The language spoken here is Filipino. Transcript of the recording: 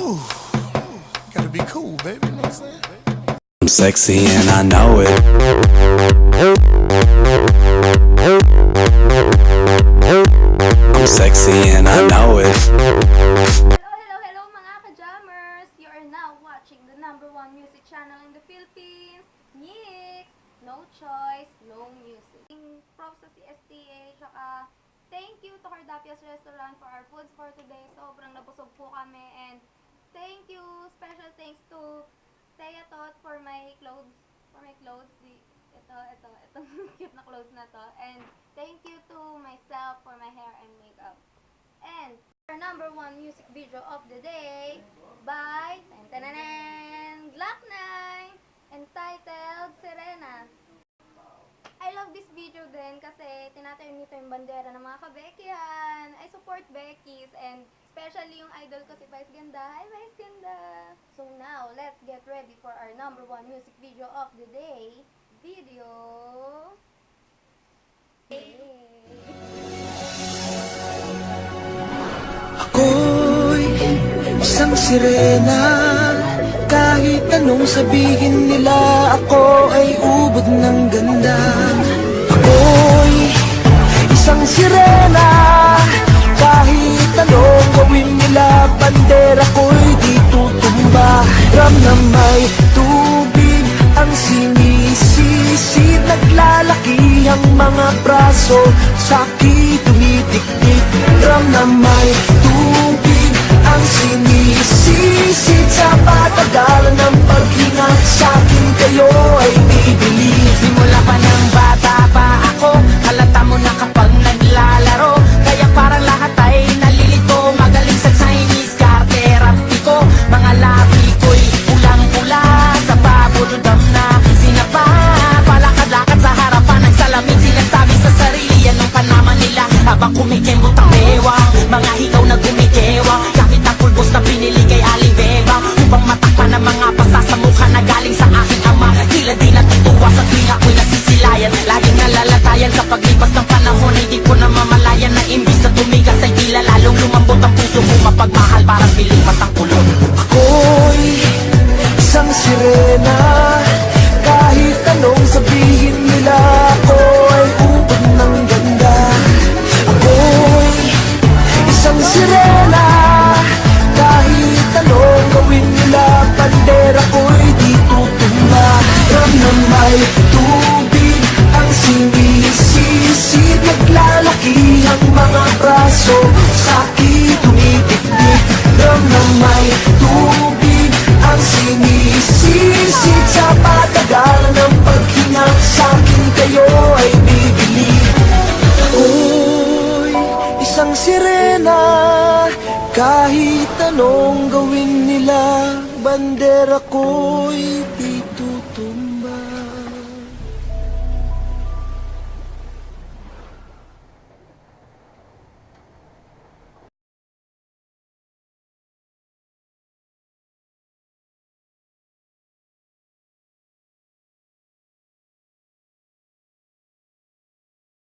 Ooh, gotta be cool, baby, you know what I'm saying? I'm sexy and I know it. I'm sexy and I know it. Hello mga ka-jammers! You are now watching the #1 music channel in the Philippines, Nyx, No Choice, No Music. Props sa CSTA, tsaka thank you to Cardapias Restaurant for our foods for today. Sobrang nabusog po kami, and thank you, special thanks to Thea Tot for my clothes. Itong cute na clothes na to. And thank you to myself for my hair and makeup. And our #1 music video of the day by Glock9, entitled Sirena. I love this video din kasi tinatayo nito yung bandera ng mga kabekyan. I support Beckies, and especially yung idol ko si Vice Ganda. Hi Vice Ganda! So now, let's get ready for our #1 music video of the day. Ako'y isang sirena. Kahit anong sabihin nila, ako ay ubod ng ganda. Ako'y isang sirena. Kahit anong gawin nila, bandera ko'y di tutumba. Ram na may tubig ang sinisisid, naglalaki ang mga braso, sa'ki tumitiktik. Ram na may tubig ang sinisisid, sa patagalan ng paghinga, sa'kin kayo ay bibili. Simula pa ng bata pa ako, halata mo na kapag naglalaro, kaya parang lahat ay nalilito. Magaling sa Chinese, karte, rapti ko, mga labi ko'y pulang-pula, sa pabuludam na sinapa, palakad-lakad sa harapan ng salamin, sinasabi sa sarili, anong panaman nila, habang kumikembot ang bewang, mga higaw na gumigewang, kapit na pulbos na pinili kay Aling Bebang, upang matakpan ng mga pasa sa mukha na galing sa aking ama. Sila di natutuwa sa tuwing ako'y nasisilayan, laging nalalatayan sa paglipas ng panahon, hindi ko na mamalayan na imbis na tumigas ay tila lalong lumambot ang puso ko, mapagmahal parang piling matang kulong. Ako'y isang sirena. Kahit anong sabihin nila, ako ay ubod ng ganda. Ako'y isang sirena. Kahit anong gawin nila, bandera ko'y di tutumba. Ram na may tubig ang sinisisid, naglalaki ang mga braso, sa'ki tumitiktik. Ram na may tubig ang sinisisid, sa patagalan ng paghinga, sa'kin kayo ay bibili. Oy, isang sirena. Kahit anong gawin nila, bandera ko'y di tutumba.